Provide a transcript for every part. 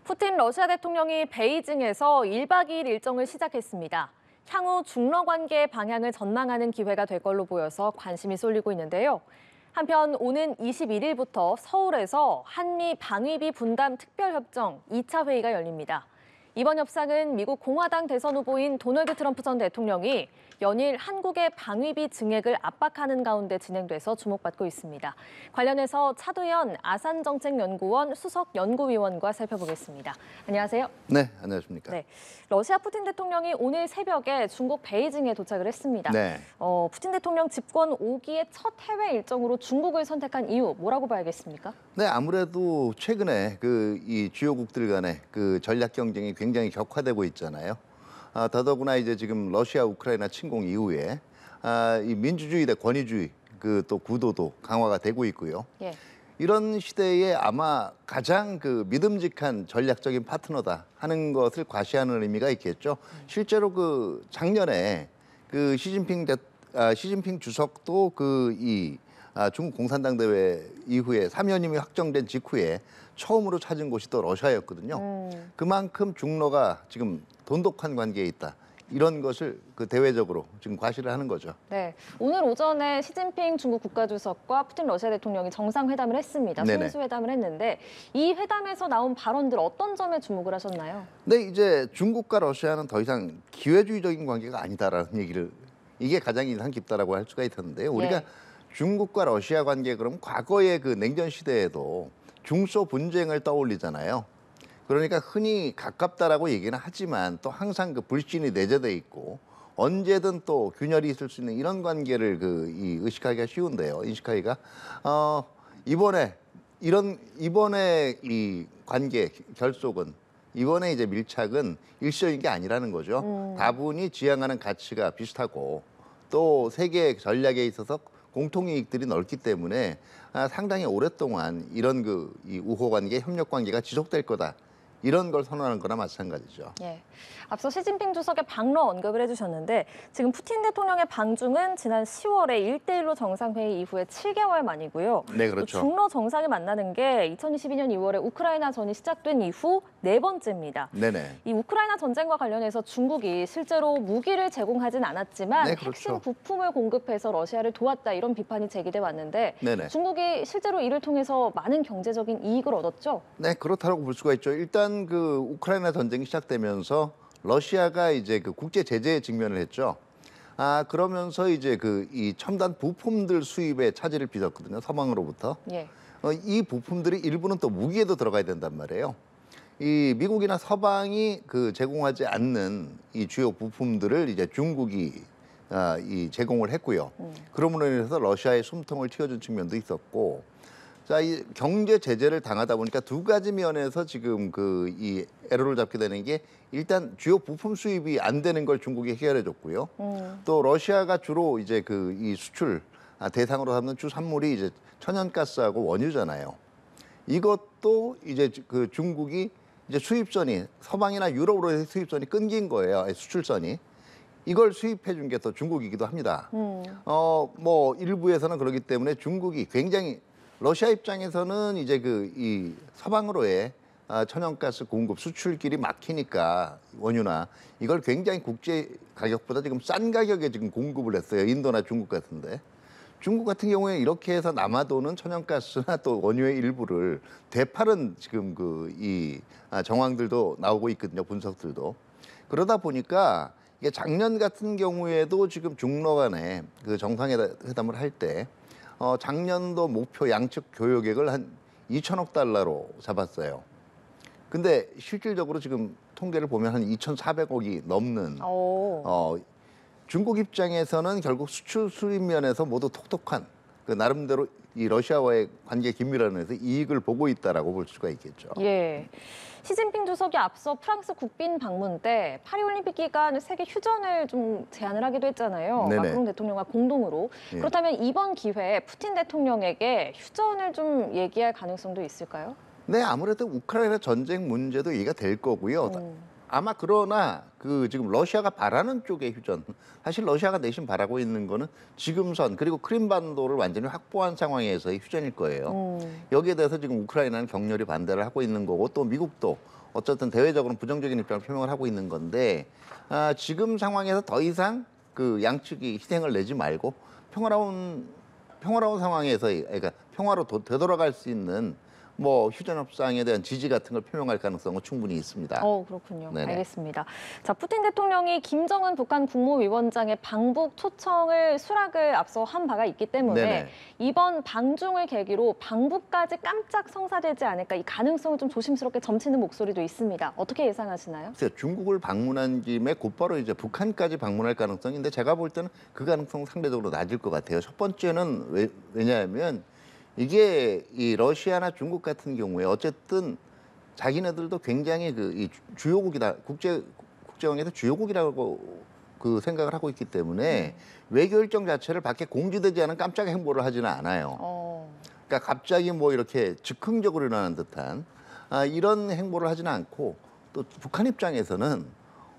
푸틴 러시아 대통령이 베이징에서 1박 2일 일정을 시작했습니다. 향후 중러 관계 방향을 전망하는 기회가 될 걸로 보여서 관심이 쏠리고 있는데요. 한편 오는 21일부터 서울에서 한미 방위비 분담 특별협정 2차 회의가 열립니다. 이번 협상은 미국 공화당 대선 후보인 도널드 트럼프 전 대통령이 연일 한국의 방위비 증액을 압박하는 가운데 진행돼서 주목받고 있습니다. 관련해서 차두현 아산정책연구원 수석연구위원과 살펴보겠습니다. 안녕하세요. 네, 안녕하십니까. 네, 러시아 푸틴 대통령이 오늘 새벽에 중국 베이징에 도착을 했습니다. 네. 푸틴 대통령 집권 5기의 첫 해외 일정으로 중국을 선택한 이유 뭐라고 봐야겠습니까? 네, 아무래도 최근에 이 주요국들 간의 전략 경쟁이 굉장히 격화되고 있잖아요. 더더구나 이제 지금 러시아 우크라이나 침공 이후에 이 민주주의 대 권위주의 또 구도도 강화가 되고 있고요. 예. 이런 시대에 아마 가장 믿음직한 전략적인 파트너다 하는 것을 과시하는 의미가 있겠죠. 실제로 작년에 시진핑 주석도 중국 공산당 대회 이후에 3연임이 확정된 직후에 처음으로 찾은 곳이 또 러시아였거든요. 그만큼 중러가 지금 돈독한 관계에 있다. 이런 것을 대외적으로 지금 과시를 하는 거죠. 네, 오늘 오전에 시진핑 중국 국가주석과 푸틴 러시아 대통령이 정상회담을 했습니다. 네네. 순수회담을 했는데 이 회담에서 나온 발언들 어떤 점에 주목을 하셨나요? 네, 이제 중국과 러시아는 더 이상 기회주의적인 관계가 아니다라는 얘기를 이게 가장 인상 깊다라고 할 수가 있었는데요. 우리가 예. 중국과 러시아 관계 그럼 과거의 냉전 시대에도 중소 분쟁을 떠올리잖아요. 그러니까 흔히 가깝다라고 얘기는 하지만 또 항상 불신이 내재돼 있고 언제든 또 균열이 있을 수 있는 이런 관계를 의식하기가 쉬운데요. 인식하기가 이번에 이 관계 결속은 이번에 이제 밀착은 일시적인 게 아니라는 거죠. 다분히 지향하는 가치가 비슷하고 또 세계 전략에 있어서 공통이익들이 넓기 때문에 상당히 오랫동안 이런 이 우호 관계, 협력 관계가 지속될 거다. 이런 걸 선언하는 거나 마찬가지죠. 예. 앞서 시진핑 주석의 방러 언급을 해주셨는데 지금 푸틴 대통령의 방중은 지난 10월에 1대1로 정상회의 이후에 7개월 만이고요. 네, 그렇죠. 또 중러 정상이 만나는 게 2022년 2월에 우크라이나 전이 시작된 이후 네 번째입니다. 네네. 이 우크라이나 전쟁과 관련해서 중국이 실제로 무기를 제공하진 않았지만 네, 그렇죠. 핵심 부품을 공급해서 러시아를 도왔다 이런 비판이 제기돼 왔는데 네네. 중국이 실제로 이를 통해서 많은 경제적인 이익을 얻었죠? 네, 그렇다고 볼 수가 있죠. 일단 우크라이나 전쟁이 시작되면서 러시아가 이제 국제 제재에 직면을 했죠. 그러면서 이제 이 첨단 부품들 수입에 차질을 빚었거든요. 서방으로부터. 예. 이 부품들이 일부는 또 무기에도 들어가야 된단 말이에요. 이 미국이나 서방이 제공하지 않는 이 주요 부품들을 이제 중국이 제공을 했고요. 그러므로 인해서 러시아의 숨통을 틔워준 측면도 있었고, 자, 이 경제 제재를 당하다 보니까 두 가지 면에서 지금 이 애로를 잡게 되는 게 일단 주요 부품 수입이 안 되는 걸 중국이 해결해 줬고요. 또 러시아가 주로 이제 이 수출 대상으로 삼는 주 산물이 이제 천연가스하고 원유잖아요. 이것도 이제 중국이 이제 수입선이 서방이나 유럽으로의 수입선이 끊긴 거예요. 수출선이. 이걸 수입해 준 게 또 중국이기도 합니다. 뭐 일부에서는 그렇기 때문에 중국이 굉장히 러시아 입장에서는 이제 이 서방으로의 천연가스 공급 수출길이 막히니까 원유나 이걸 굉장히 국제 가격보다 지금 싼 가격에 지금 공급을 했어요. 인도나 중국 같은데. 중국 같은 경우에 이렇게 해서 남아도는 천연가스나 또 원유의 일부를 되파는 지금 이 정황들도 나오고 있거든요. 분석들도. 그러다 보니까 이게 작년 같은 경우에도 지금 중러 간에 정상회담을 할 때 작년도 목표 양측 교역액을 한 2천억 달러로 잡았어요. 근데 실질적으로 지금 통계를 보면 한 2,400억이 넘는 중국 입장에서는 결국 수출 수입 면에서 모두 톡톡한 나름대로 이 러시아와의 관계 긴밀한 면에서 이익을 보고 있다라고 볼 수가 있겠죠. 예. 시진핑 주석이 앞서 프랑스 국빈 방문 때 파리올림픽 기간 세계 휴전을 좀 제안을 하기도 했잖아요. 네네. 마크롱 대통령과 공동으로. 예. 그렇다면 이번 기회에 푸틴 대통령에게 휴전을 좀 얘기할 가능성도 있을까요? 네, 아무래도 우크라이나 전쟁 문제도 얘기가 될 거고요. 아마 그러나 그 지금 러시아가 바라는 쪽의 휴전, 사실 러시아가 내심 바라고 있는 거는 지금선 그리고 크림반도를 완전히 확보한 상황에서의 휴전일 거예요. 여기에 대해서 지금 우크라이나는 격렬히 반대를 하고 있는 거고 또 미국도 어쨌든 대외적으로는 부정적인 입장을 표명을 하고 있는 건데 지금 상황에서 더 이상 그 양측이 희생을 내지 말고 평화로운 상황에서 그러니까 평화로 되돌아갈 수 있는 뭐 휴전 협상에 대한 지지 같은 걸 표명할 가능성은 충분히 있습니다. 그렇군요. 네네. 알겠습니다. 자, 푸틴 대통령이 김정은 북한 국무위원장의 방북 초청을 수락을 앞서 한 바가 있기 때문에 네네. 이번 방중을 계기로 방북까지 깜짝 성사되지 않을까 이 가능성을 좀 조심스럽게 점치는 목소리도 있습니다. 어떻게 예상하시나요? 글쎄요, 중국을 방문한 김에 곧바로 이제 북한까지 방문할 가능성인데 제가 볼 때는 그 가능성은 상대적으로 낮을 것 같아요. 첫 번째는 왜냐하면 이게 이 러시아나 중국 같은 경우에 어쨌든 자기네들도 굉장히 이 주요국이다 국제관계에서 주요국이라고 그 생각을 하고 있기 때문에 외교 일정 자체를 밖에 공지되지 않은 깜짝 행보를 하지는 않아요. 그러니까 갑자기 뭐 이렇게 즉흥적으로 일어나는 듯한 이런 행보를 하지는 않고 또 북한 입장에서는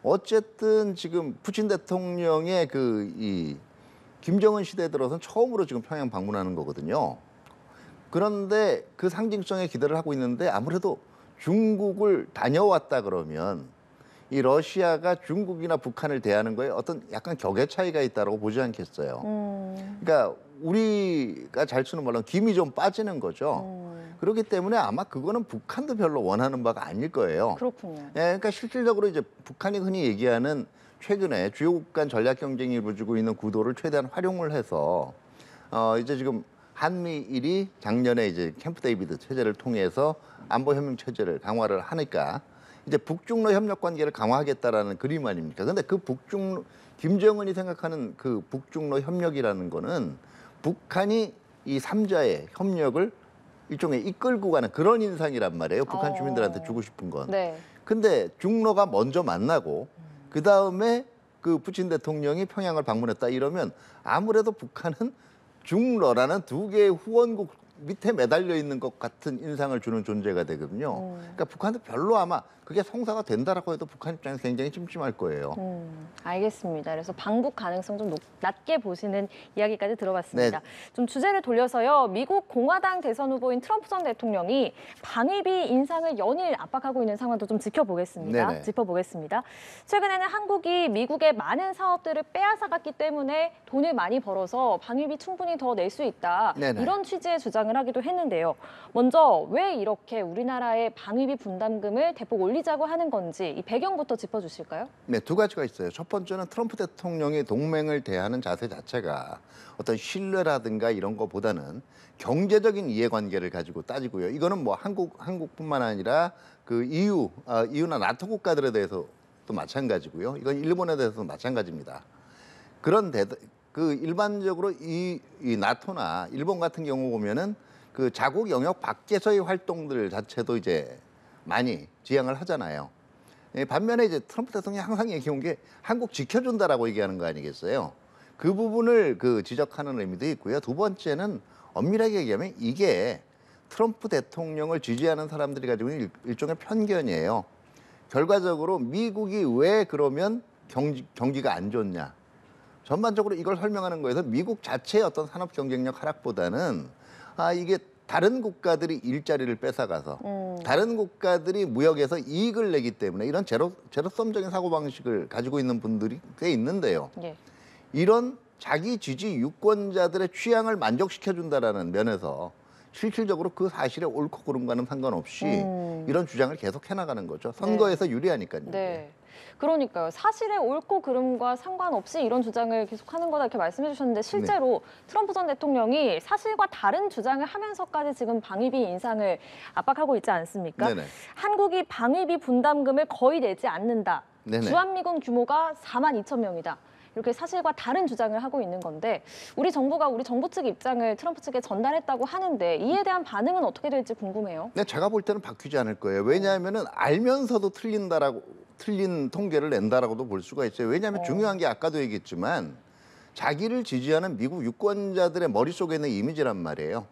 어쨌든 지금 푸틴 대통령의 이 김정은 시대 들어서는 처음으로 지금 평양 방문하는 거거든요. 그런데 그 상징성에 기대를 하고 있는데 아무래도 중국을 다녀왔다 그러면 이 러시아가 중국이나 북한을 대하는 거에 어떤 약간 격의 차이가 있다고 보지 않겠어요. 그러니까 우리가 잘 쓰는 말로 김이 좀 빠지는 거죠. 그렇기 때문에 아마 그거는 북한도 별로 원하는 바가 아닐 거예요. 그렇군요. 예, 그러니까 실질적으로 이제 북한이 흔히 얘기하는 최근에 주요국 간 전략 경쟁이 이루어지고 있는 구도를 최대한 활용을 해서 이제 지금 한미일이 작년에 이제 캠프 데이비드 체제를 통해서 안보 협력 체제를 강화를 하니까 이제 북중러 협력 관계를 강화하겠다라는 그림 아닙니까? 근데 그 김정은이 생각하는 그 북중러 협력이라는 거는 북한이 이 삼자의 협력을 일종의 이끌고 가는 그런 인상이란 말이에요. 북한 주민들한테 주고 싶은 건. 네. 근데 중러가 먼저 만나고 그다음에 그 푸틴 대통령이 평양을 방문했다 이러면 아무래도 북한은 중러라는 두 개의 후원국 밑에 매달려 있는 것 같은 인상을 주는 존재가 되거든요. 그러니까 북한도 별로 아마 그게 성사가 된다라고 해도 북한 입장에서 굉장히 찜찜할 거예요. 알겠습니다. 그래서 방북 가능성 좀 낮게 보시는 이야기까지 들어봤습니다. 네. 좀 주제를 돌려서요. 미국 공화당 대선 후보인 트럼프 전 대통령이 방위비 인상을 연일 압박하고 있는 상황도 좀 네네. 짚어보겠습니다. 최근에는 한국이 미국의 많은 사업들을 빼앗아갔기 때문에 돈을 많이 벌어서 방위비 충분히 더 낼 수 있다. 네네. 이런 취지의 주장을 하기도 했는데요. 먼저 왜 이렇게 우리나라의 방위비 분담금을 대폭 올리자고 하는 건지 이 배경부터 짚어주실까요? 네, 두 가지가 있어요. 첫 번째는 트럼프 대통령이 동맹을 대하는 자세 자체가 어떤 신뢰라든가 이런 거보다는 경제적인 이해관계를 가지고 따지고요. 이거는 뭐 한국뿐만 아니라 그 EU나 나토 국가들에 대해서도 마찬가지고요. 이건 일본에 대해서도 마찬가지입니다. 그런데 그 일반적으로 이 나토나 일본 같은 경우 보면은 그 자국 영역 밖에서의 활동들 자체도 이제 많이 지향을 하잖아요. 반면에 이제 트럼프 대통령이 항상 얘기해온 게 한국 지켜준다라고 얘기하는 거 아니겠어요? 그 부분을 그 지적하는 의미도 있고요. 두 번째는 엄밀하게 얘기하면 이게 트럼프 대통령을 지지하는 사람들이 가지고 있는 일종의 편견이에요. 결과적으로 미국이 왜 그러면 경기가 안 좋냐? 전반적으로 이걸 설명하는 거에서 미국 자체의 어떤 산업 경쟁력 하락보다는 이게 다른 국가들이 일자리를 뺏어가서 다른 국가들이 무역에서 이익을 내기 때문에 이런 제로섬적인 사고방식을 가지고 있는 분들이 꽤 있는데요. 예. 이런 자기 지지 유권자들의 취향을 만족시켜준다라는 면에서 실질적으로 그 사실에 옳고 그름과는 상관없이 이런 주장을 계속 해나가는 거죠. 선거에서 유리하니까요. 네. 그러니까요. 사실에 옳고 그름과 상관없이 이런 주장을 계속하는 거다 이렇게 말씀해 주셨는데 실제로 트럼프 전 대통령이 사실과 다른 주장을 하면서까지 지금 방위비 인상을 압박하고 있지 않습니까? 네네. 한국이 방위비 분담금을 거의 내지 않는다. 네네. 주한미군 규모가 42,000명이다. 이렇게 사실과 다른 주장을 하고 있는 건데 우리 정부 측 입장을 트럼프 측에 전달했다고 하는데 이에 대한 반응은 어떻게 될지 궁금해요. 네, 제가 볼 때는 바뀌지 않을 거예요. 왜냐하면은 알면서도 틀린 통계를 낸다라고도 볼 수가 있어요. 왜냐하면 중요한 게 아까도 얘기했지만 자기를 지지하는 미국 유권자들의 머릿속에 있는 이미지란 말이에요.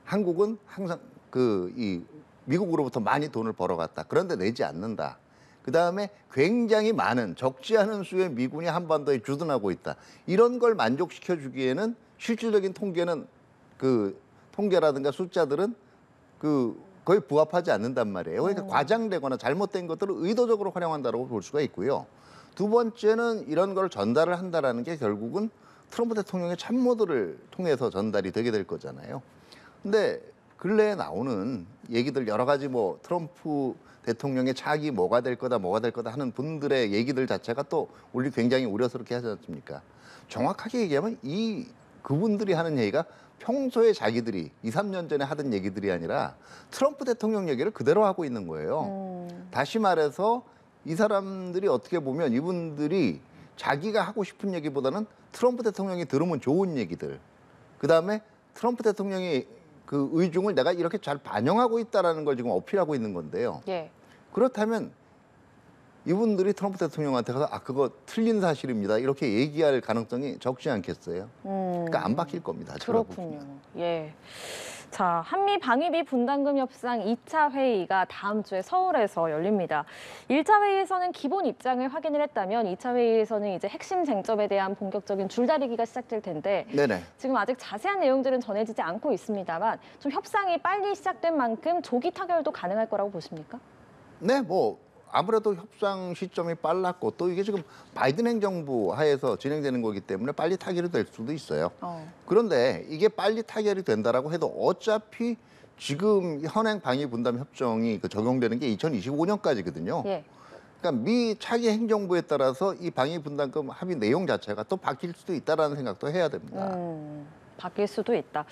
한국은 항상 이 미국으로부터 많이 돈을 벌어갔다. 그런데 내지 않는다. 그다음에 굉장히 많은 적지 않은 수의 미군이 한반도에 주둔하고 있다. 이런 걸 만족시켜 주기에는 실질적인 통계는 그 통계라든가 숫자들은 거의 부합하지 않는단 말이에요. 그러니까 과장되거나 잘못된 것들을 의도적으로 활용한다고 볼 수가 있고요. 두 번째는 이런 걸 전달을 한다라는 게 결국은 트럼프 대통령의 참모들을 통해서 전달이 되게 될 거잖아요. 근데 근래에 나오는 얘기들 여러 가지 뭐 트럼프 대통령의 차기 뭐가 될 거다 하는 분들의 얘기들 자체가 또 우리 굉장히 우려스럽게 하지 않습니까? 정확하게 얘기하면 그분들이 하는 얘기가 평소에 자기들이 2, 3년 전에 하던 얘기들이 아니라 트럼프 대통령 얘기를 그대로 하고 있는 거예요. 다시 말해서 이 사람들이 어떻게 보면 이분들이 자기가 하고 싶은 얘기보다는 트럼프 대통령이 들으면 좋은 얘기들, 그다음에 트럼프 대통령이 그 의중을 내가 이렇게 잘 반영하고 있다라는 걸 지금 어필하고 있는 건데요. 예. 그렇다면 이분들이 트럼프 대통령한테 가서 그거 틀린 사실입니다. 이렇게 얘기할 가능성이 적지 않겠어요. 그러니까 안 바뀔 겁니다. 제가 그렇군요. 보기에는. 예. 자, 한미 방위비 분담금 협상 2차 회의가 다음 주에 서울에서 열립니다. 1차 회의에서는 기본 입장을 확인을 했다면 2차 회의에서는 이제 핵심 쟁점에 대한 본격적인 줄다리기가 시작될 텐데 네네. 지금 아직 자세한 내용들은 전해지지 않고 있습니다만 좀 협상이 빨리 시작된 만큼 조기 타결도 가능할 거라고 보십니까? 네, 뭐 아무래도 협상 시점이 빨랐고 또 이게 지금 바이든 행정부 하에서 진행되는 거기 때문에 빨리 타결이 될 수도 있어요. 그런데 이게 빨리 타결이 된다라고 해도 어차피 지금 현행 방위 분담 협정이 적용되는 게 2025년까지거든요. 예. 그러니까 미 차기 행정부에 따라서 이 방위 분담금 합의 내용 자체가 또 바뀔 수도 있다라는 생각도 해야 됩니다. 바뀔 수도 있다.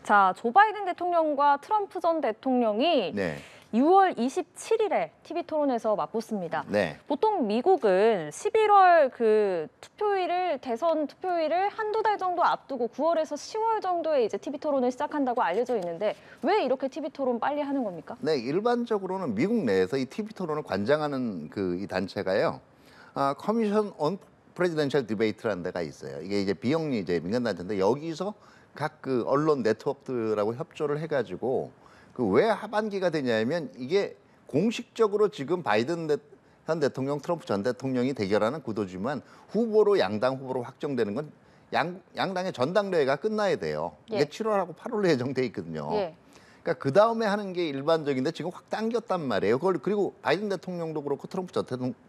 자, 조 바이든 대통령과 트럼프 전 대통령이 네. 6월 27일에 TV 토론에서 맞붙습니다. 네. 보통 미국은 11월 대선 투표일을 한두 달 정도 앞두고 9월에서 10월 정도에 이제 TV 토론을 시작한다고 알려져 있는데 왜 이렇게 TV 토론 빨리 하는 겁니까? 네, 일반적으로는 미국 내에서 이 TV 토론을 관장하는 이 단체가요. 커미션 온 프레지던셜 디베이트라는 데가 있어요. 이게 이제 비영리 민간 단체인데 여기서 각 언론 네트워크들하고 협조를 해가지고 왜 하반기가 되냐면 이게 공식적으로 지금 바이든 현 대통령, 트럼프 전 대통령이 대결하는 구도지만 양당 후보로 확정되는 건 양당의 전당대회가 끝나야 돼요. 이게 예. 7월하고 8월로 예정돼 있거든요. 예. 그러니까 그 다음에 하는 게 일반적인데 지금 확 당겼단 말이에요. 그리고 바이든 대통령도 그렇고 트럼프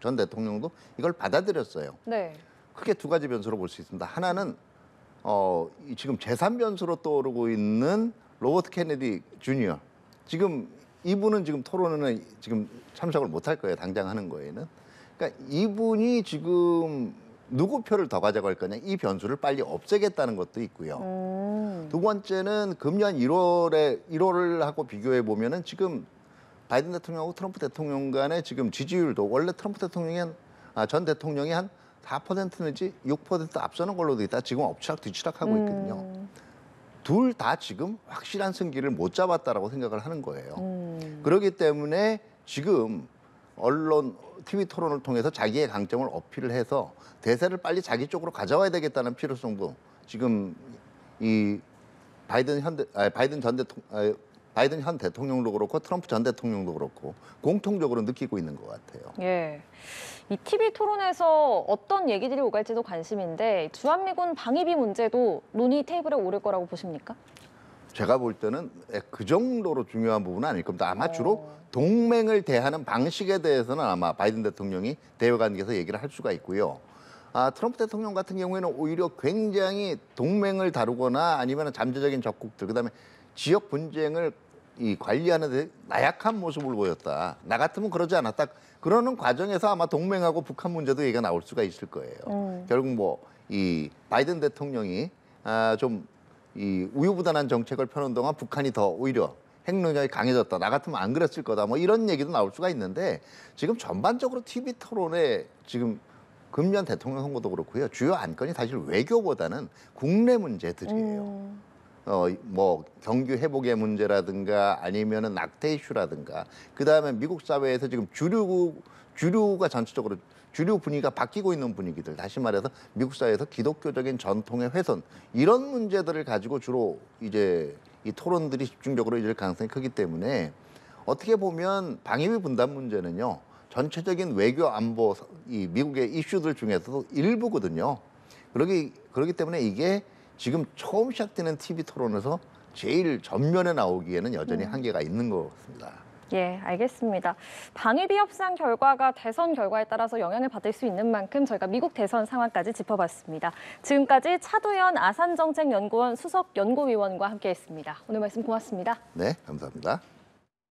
전 대통령도 이걸 받아들였어요. 네. 크게 두 가지 변수로 볼 수 있습니다. 하나는 지금 제3 변수로 떠오르고 있는 로버트 케네디 주니어. 지금 이분은 지금 토론회는 지금 참석을 못할 거예요. 당장 하는 거에는. 그러니까 이분이 지금 누구 표를 더 가져갈 거냐 이 변수를 빨리 없애겠다는 것도 있고요. 두 번째는 금년 1월을 하고 비교해 보면은 지금 바이든 대통령하고 트럼프 대통령 간의 지금 지지율도 원래 트럼프 대통령이 전 대통령이 한 4% 내지 6% 앞서는 걸로 돼 있다. 지금 엎치락뒤치락하고 있거든요. 둘 다 지금 확실한 승기를 못 잡았다라고 생각을 하는 거예요. 그렇기 때문에 지금 언론 TV 토론을 통해서 자기의 강점을 어필을 해서 대세를 빨리 자기 쪽으로 가져와야 되겠다는 필요성도 지금 이 바이든 현 대통령도 그렇고 트럼프 전 대통령도 그렇고 공통적으로 느끼고 있는 것 같아요. 예. 이 TV 토론에서 어떤 얘기들이 오갈지도 관심인데 주한미군 방위비 문제도 논의 테이블에 오를 거라고 보십니까? 제가 볼 때는 그 정도로 중요한 부분은 아닐 겁니다. 아마 주로 동맹을 대하는 방식에 대해서는 아마 바이든 대통령이 대외 관계에서 얘기를 할 수가 있고요. 트럼프 대통령 같은 경우에는 오히려 굉장히 동맹을 다루거나 아니면 잠재적인 적국들, 그다음에 지역 분쟁을 관리하는 데 나약한 모습을 보였다. 나 같으면 그러지 않았다. 그러는 과정에서 아마 동맹하고 북한 문제도 얘기가 나올 수가 있을 거예요. 결국 이 바이든 대통령이 좀 이 우유부단한 정책을 펴는 동안 북한이 더 오히려 핵 능력이 강해졌다. 나 같으면 안 그랬을 거다. 이런 얘기도 나올 수가 있는데 지금 전반적으로 TV 토론에 지금 금년 대통령 선거도 그렇고요. 주요 안건이 사실 외교보다는 국내 문제들이에요. 경기 회복의 문제라든가 아니면은 낙태 이슈라든가 그다음에 미국 사회에서 지금 주류가 전체적으로 주류 분위기가 바뀌고 있는 분위기들, 다시 말해서 미국 사회에서 기독교적인 전통의 훼손 이런 문제들을 가지고 주로 이제 이 토론들이 집중적으로 이럴 가능성이 크기 때문에 어떻게 보면 방위비 분담 문제는요 전체적인 외교 안보 이 미국의 이슈들 중에서도 일부거든요. 그렇기 때문에 이게 지금 처음 시작되는 TV 토론에서 제일 전면에 나오기에는 여전히 한계가 있는 것 같습니다. 예, 알겠습니다. 방위비 협상 결과가 대선 결과에 따라서 영향을 받을 수 있는 만큼 저희가 미국 대선 상황까지 짚어봤습니다. 지금까지 차두현 아산정책연구원 수석 연구위원과 함께했습니다. 오늘 말씀 고맙습니다. 네, 감사합니다.